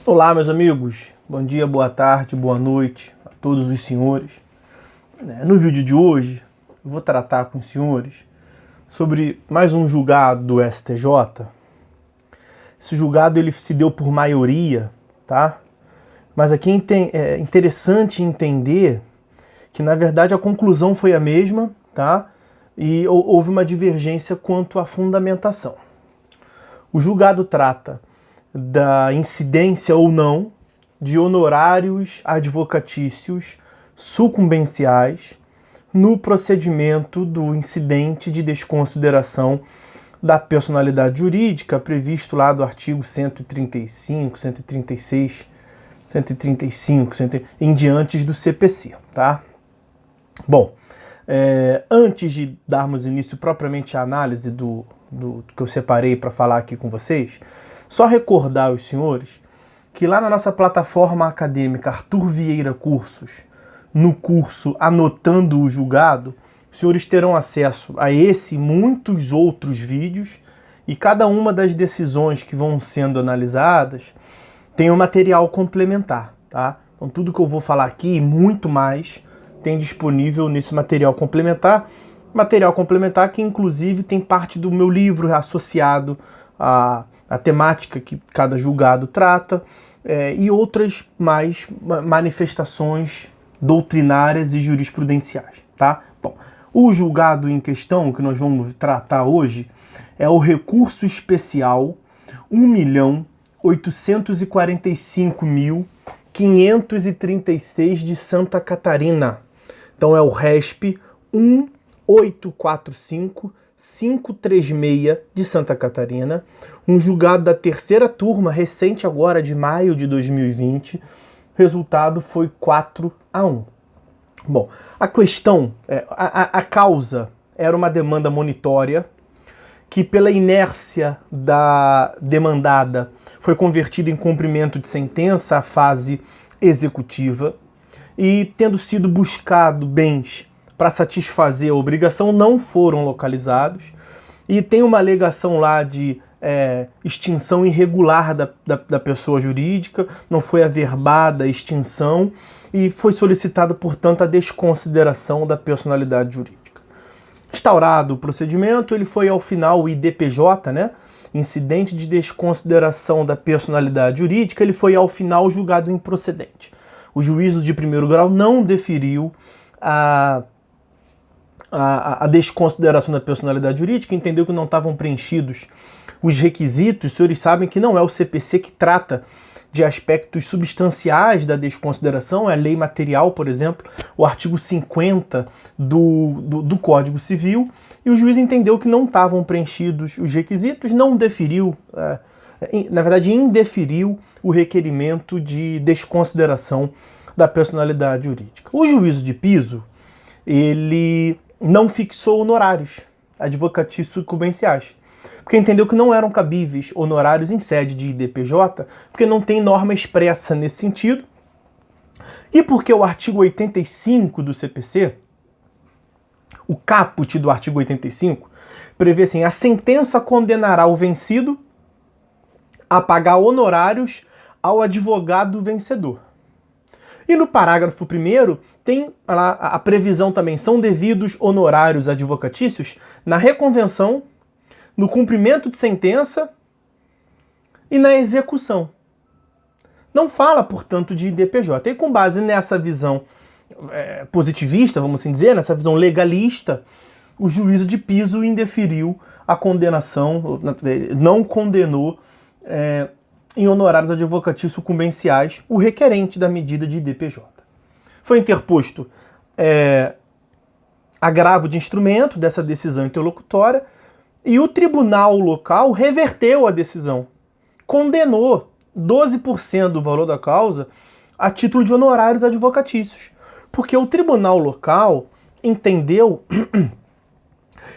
Olá, meus amigos. Bom dia, boa tarde, boa noite a todos os senhores. No vídeo de hoje, eu vou tratar com os senhores sobre mais um julgado do STJ. Esse julgado ele se deu por maioria, tá? Mas aqui é interessante entender que, na verdade, a conclusão foi a mesma, tá? E houve uma divergência quanto à fundamentação. O julgado trata da incidência ou não de honorários advocatícios sucumbenciais no procedimento do incidente de desconsideração da personalidade jurídica previsto lá do artigo 135, 136, 135 em diante do CPC, tá? Bom, antes de darmos início propriamente à análise do que eu separei para falar aqui com vocês, só recordar aos senhores que lá na nossa plataforma acadêmica Arthur Vieira Cursos, no curso Anotando o Julgado, os senhores terão acesso a esse e muitos outros vídeos, e cada uma das decisões que vão sendo analisadas tem um material complementar, tá? Então tudo que eu vou falar aqui e muito mais tem disponível nesse material complementar que inclusive tem parte do meu livro associado à temática que cada julgado trata, e outras mais manifestações doutrinárias e jurisprudenciais, tá? Bom, o julgado em questão que nós vamos tratar hoje é o recurso especial 1.845.536 de Santa Catarina. Então é o RESP 1845536 de Santa Catarina, um julgado da terceira turma, recente agora de maio de 2020, o resultado foi 4-1. Bom, a questão, a causa era uma demanda monitória que pela inércia da demandada foi convertida em cumprimento de sentença à fase executiva e tendo sido buscado bens para satisfazer a obrigação não foram localizados e tem uma alegação lá de extinção irregular da pessoa jurídica, não foi averbada a extinção e foi solicitado, portanto, a desconsideração da personalidade jurídica. Instaurado o procedimento, ele foi ao final o IDPJ, né? Incidente de desconsideração da personalidade jurídica, ele foi ao final julgado improcedente. O juízo de primeiro grau não deferiu a desconsideração da personalidade jurídica, entendeu que não estavam preenchidos os requisitos. Os senhores sabem que não é o CPC que trata de aspectos substanciais da desconsideração, é a lei material, por exemplo, o artigo 50 do Código Civil, e o juiz entendeu que não estavam preenchidos os requisitos, não deferiu, na verdade indeferiu o requerimento de desconsideração da personalidade jurídica. O juízo de piso, ele não fixou honorários advocatícios sucumbenciais, porque entendeu que não eram cabíveis honorários em sede de IDPJ, porque não tem norma expressa nesse sentido, e porque o artigo 85 do CPC, o caput do artigo 85, prevê assim: a sentença condenará o vencido a pagar honorários ao advogado vencedor. E no parágrafo 1º tem a previsão também: são devidos honorários advocatícios na reconvenção, no cumprimento de sentença e na execução. Não fala, portanto, de IDPJ. E com base nessa visão positivista, vamos assim dizer, nessa visão legalista, o juízo de piso indeferiu a condenação, não condenou em honorários advocatícios sucumbenciais o requerente da medida de IDPJ. Foi interposto agravo de instrumento dessa decisão interlocutória e o tribunal local reverteu a decisão, condenou 12% do valor da causa a título de honorários advocatícios, porque o tribunal local entendeu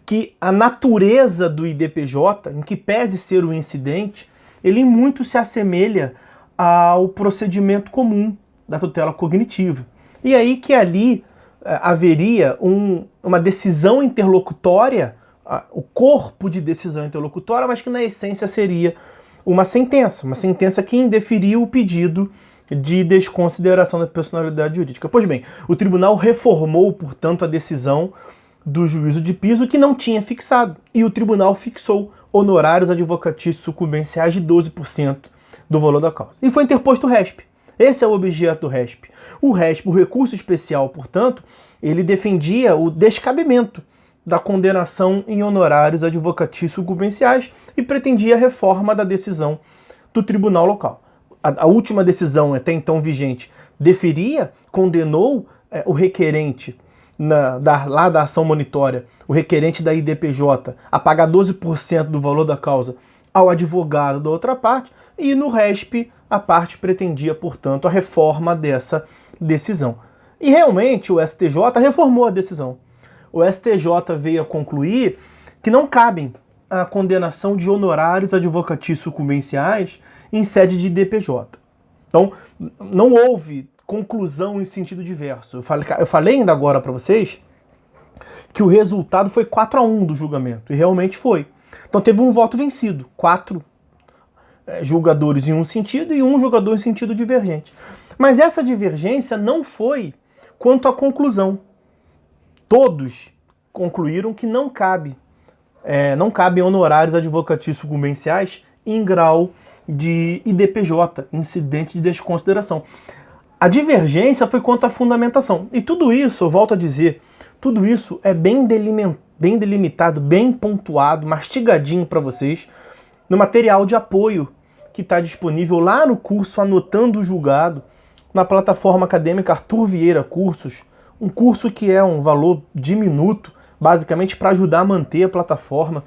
que a natureza do IDPJ, em que pese ser o incidente, ele muito se assemelha ao procedimento comum da tutela cognitiva. E aí que ali haveria uma decisão interlocutória, o corpo de decisão interlocutória, mas que na essência seria uma sentença que indeferiu o pedido de desconsideração da personalidade jurídica. Pois bem, o tribunal reformou, portanto, a decisão do juízo de piso que não tinha fixado, e o tribunal fixou honorários advocatícios sucumbenciais de 12% do valor da causa. E foi interposto o RESP. Esse é o objeto do RESP. O RESP, o recurso especial, portanto, ele defendia o descabimento da condenação em honorários advocatícios sucumbenciais e pretendia a reforma da decisão do tribunal local. A última decisão, até então vigente, condenou o requerente lá da ação monitória, o requerente da IDPJ, a pagar 12% do valor da causa ao advogado da outra parte, e no RESP a parte pretendia, portanto, a reforma dessa decisão. E realmente o STJ reformou a decisão. O STJ veio a concluir que não cabem a condenação de honorários advocatícios sucumbenciais em sede de IDPJ. Então, não houve conclusão em sentido diverso. Eu falei ainda agora para vocês que o resultado foi 4-1 do julgamento, e realmente foi. Então teve um voto vencido, 4 julgadores em um sentido e um julgador em sentido divergente. Mas essa divergência não foi quanto à conclusão. Todos concluíram que não cabem honorários advocatícios sucumbenciais em grau de IDPJ, incidente de desconsideração. A divergência foi quanto à fundamentação. E tudo isso, eu volto a dizer, tudo isso é bem delimitado, bem pontuado, mastigadinho para vocês, no material de apoio que está disponível lá no curso Anotando o Julgado, na plataforma acadêmica Arthur Vieira Cursos, um curso que é um valor diminuto, basicamente para ajudar a manter a plataforma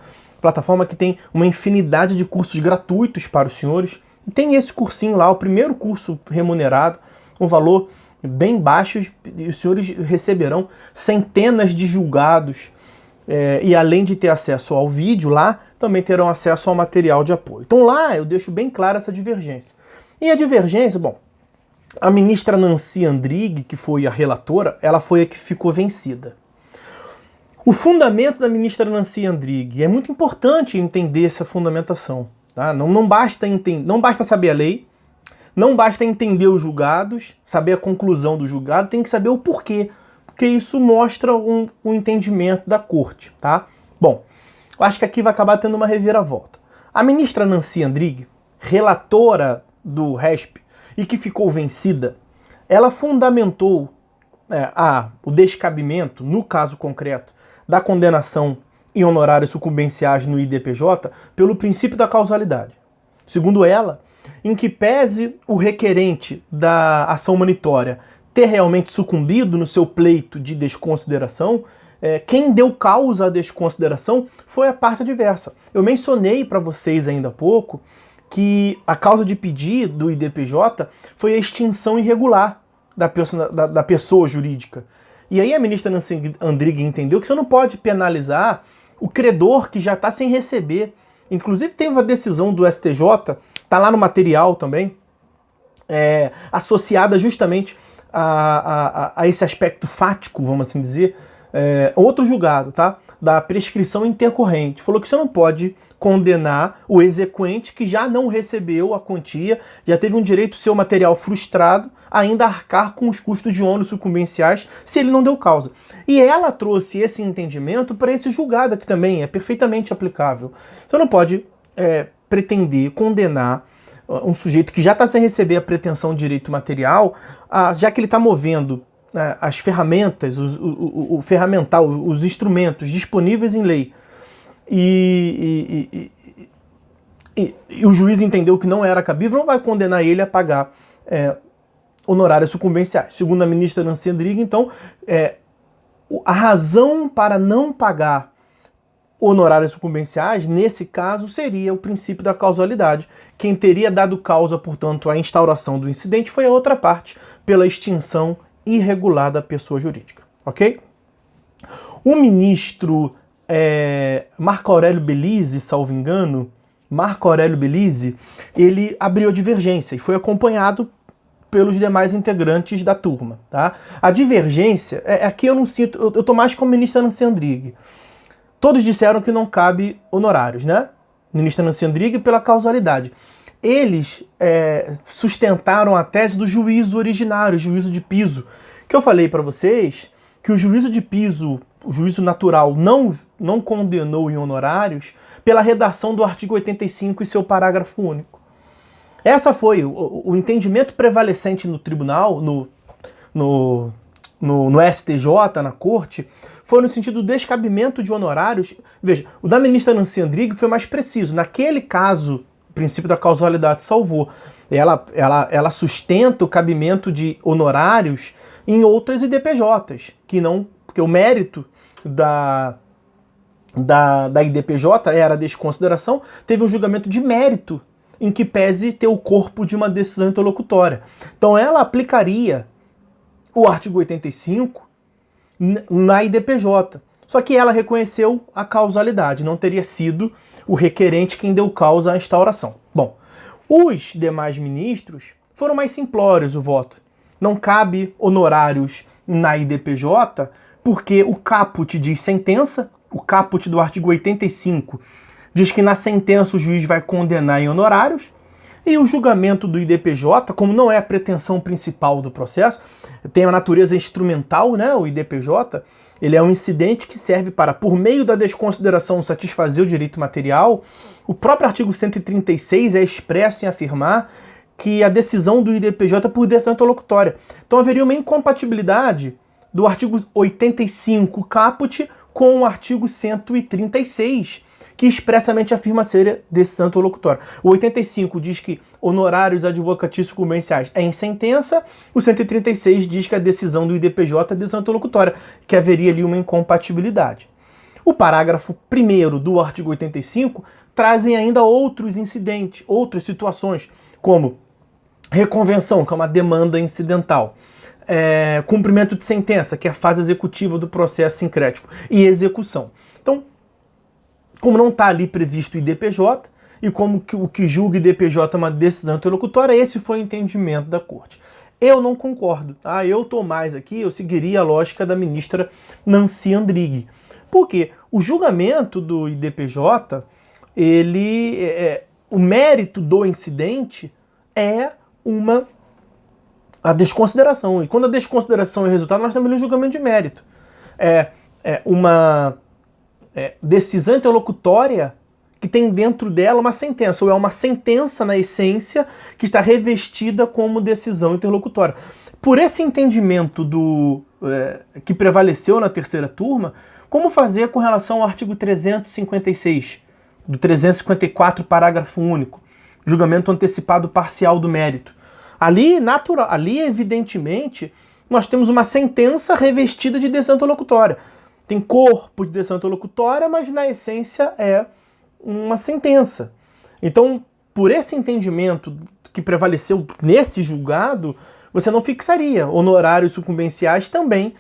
que tem uma infinidade de cursos gratuitos para os senhores. E tem esse cursinho lá, o primeiro curso remunerado, um valor bem baixo, e os senhores receberão centenas de julgados, e além de ter acesso ao vídeo lá, também terão acesso ao material de apoio. Então lá eu deixo bem clara essa divergência. E a divergência, bom, a ministra Nancy Andrighi, que foi a relatora, ela foi a que ficou vencida. O fundamento da ministra Nancy Andrighi, é muito importante entender essa fundamentação. Tá? Não basta saber a lei, não basta entender os julgados, saber a conclusão do julgado, tem que saber o porquê, porque isso mostra um entendimento da corte. Tá? Bom, eu acho que aqui vai acabar tendo uma reviravolta. A ministra Nancy Andrighi, relatora do RESP, e que ficou vencida, ela fundamentou o descabimento, no caso concreto, da condenação em honorários sucumbenciais no IDPJ pelo princípio da causalidade. Segundo ela, em que pese o requerente da ação monitória ter realmente sucumbido no seu pleito de desconsideração, quem deu causa à desconsideração foi a parte adversa. Eu mencionei para vocês ainda há pouco que a causa de pedido do IDPJ foi a extinção irregular da pessoa jurídica. E aí a ministra Nancy Andrighi entendeu que você não pode penalizar o credor que já está sem receber. Inclusive teve uma decisão do STJ, está lá no material também, associada justamente a esse aspecto fático, vamos assim dizer, outro julgado, tá? Da prescrição intercorrente. Falou que você não pode condenar o exequente que já não recebeu a quantia, já teve um direito seu material frustrado, ainda arcar com os custos de ônus sucumbenciais se ele não deu causa. E ela trouxe esse entendimento para esse julgado aqui também, é perfeitamente aplicável. Você não pode pretender condenar um sujeito que já está sem receber a pretensão de direito material, já que ele está movendo as ferramentas, o ferramental, os instrumentos disponíveis em lei, e o juiz entendeu que não era cabível, não vai condenar ele a pagar honorários sucumbenciais. Segundo a ministra Nancy Andrighi, então, a razão para não pagar honorários sucumbenciais, nesse caso, seria o princípio da causalidade. Quem teria dado causa, portanto, à instauração do incidente foi a outra parte, pela extinção irregular da pessoa jurídica, ok? O ministro Marco Aurélio Belize, salvo engano, ele abriu a divergência e foi acompanhado pelos demais integrantes da turma, tá? A divergência, aqui eu não sinto, eu tô mais com a ministra Nancy Andrighi. Todos disseram que não cabe honorários, né? ministra Nancy Andrighi, pela causalidade. Eles sustentaram a tese do juízo originário, juízo de piso, que eu falei para vocês que o juízo de piso, o juízo natural, não condenou em honorários pela redação do artigo 85 e seu parágrafo único. Essa foi o entendimento prevalecente no tribunal, no STJ, na corte, foi no sentido do descabimento de honorários. Veja, o da ministra Nancy Andrighi foi mais preciso. Naquele caso, o princípio da causalidade salvou. Ela sustenta o cabimento de honorários em outras IDPJs, porque o mérito da IDPJ era a desconsideração, teve um julgamento de mérito, em que pese ter o corpo de uma decisão interlocutória. Então ela aplicaria o artigo 85 na IDPJ. Só que ela reconheceu a causalidade, não teria sido o requerente quem deu causa à instauração. Bom, os demais ministros foram mais simplórios o voto. Não cabe honorários na IDPJ, porque o caput diz sentença, o caput do artigo 85 diz que na sentença o juiz vai condenar em honorários, e o julgamento do IDPJ, como não é a pretensão principal do processo, tem a natureza instrumental, né? O IDPJ, ele é um incidente que serve para, por meio da desconsideração, satisfazer o direito material. O próprio artigo 136 é expresso em afirmar que a decisão do IDPJ é por decisão interlocutória. Então haveria uma incompatibilidade do artigo 85 caput com o artigo 136, que expressamente afirma ser decisão interlocutória. O 85 diz que honorários advocatícios sucumbenciais é em sentença, o 136 diz que a decisão do IDPJ é decisão interlocutória, que haveria ali uma incompatibilidade. O parágrafo 1º do artigo 85 trazem ainda outros incidentes, outras situações, como reconvenção, que é uma demanda incidental, cumprimento de sentença, que é a fase executiva do processo sincrético, e execução. Então, como não está ali previsto o IDPJ, e como o que julga o IDPJ é uma decisão interlocutória, esse foi o entendimento da corte. Eu não concordo, tá? Eu estou mais aqui, eu seguiria a lógica da ministra Nancy Andrighi. Por quê? O julgamento do IDPJ, o mérito do incidente é a desconsideração. E quando a desconsideração é resultado, nós temos um julgamento de mérito. Uma decisão interlocutória que tem dentro dela uma sentença, ou é uma sentença na essência que está revestida como decisão interlocutória. Por esse entendimento que prevaleceu na terceira turma, como fazer com relação ao artigo 356, do 354, parágrafo único, julgamento antecipado parcial do mérito? Ali, evidentemente, nós temos uma sentença revestida de decisão interlocutória. Tem corpo de decisão interlocutória, mas na essência é uma sentença. Então, por esse entendimento que prevaleceu nesse julgado, você não fixaria honorários sucumbenciais também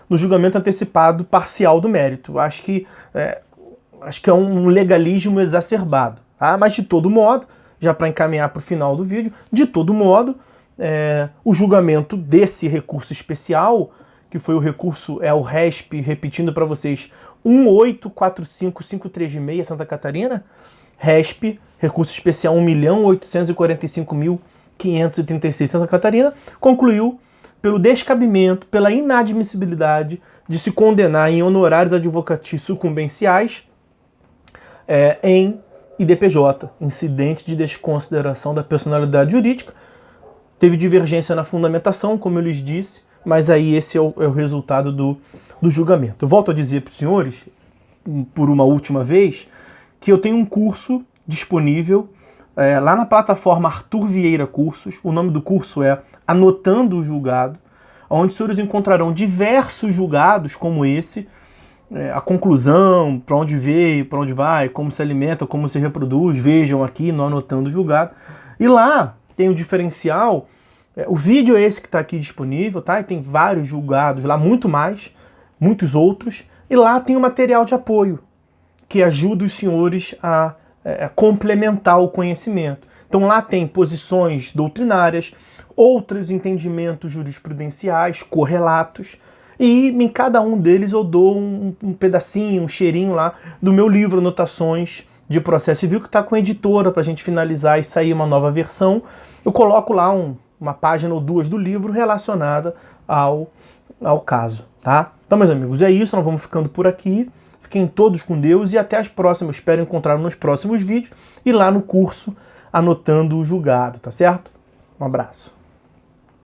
no julgamento antecipado parcial do mérito. Acho que é um legalismo exacerbado. Tá? Mas, de todo modo, já para encaminhar para o final do vídeo, de todo modo, o julgamento desse recurso especial, que foi o recurso, o RESP, repetindo para vocês, 1845536, Santa Catarina, RESP, recurso especial 1.845.536, Santa Catarina, concluiu pelo descabimento, pela inadmissibilidade de se condenar em honorários advocatícios sucumbenciais em IDPJ, incidente de desconsideração da personalidade jurídica. Teve divergência na fundamentação, como eu lhes disse, mas aí esse é o resultado do julgamento. Eu volto a dizer para os senhores, por uma última vez, que eu tenho um curso disponível lá na plataforma Arthur Vieira Cursos. O nome do curso é Anotando o Julgado, onde os senhores encontrarão diversos julgados como esse, a conclusão, para onde veio, para onde vai, como se alimenta, como se reproduz, vejam aqui no Anotando o Julgado. E lá tem o diferencial. O vídeo é esse que está aqui disponível, tá? E tem vários julgados lá, muitos outros. E lá tem o material de apoio, que ajuda os senhores a complementar o conhecimento. Então lá tem posições doutrinárias, outros entendimentos jurisprudenciais, correlatos, e em cada um deles eu dou um pedacinho, um cheirinho lá do meu livro Anotações de processo civil que está com a editora para a gente finalizar e sair uma nova versão. Eu coloco lá uma página ou duas do livro relacionada ao caso, tá? Então, meus amigos, é isso. Nós vamos ficando por aqui. Fiquem todos com Deus e até as próximas. Espero encontrar nos próximos vídeos e lá no curso Anotando o Julgado, tá certo? Um abraço.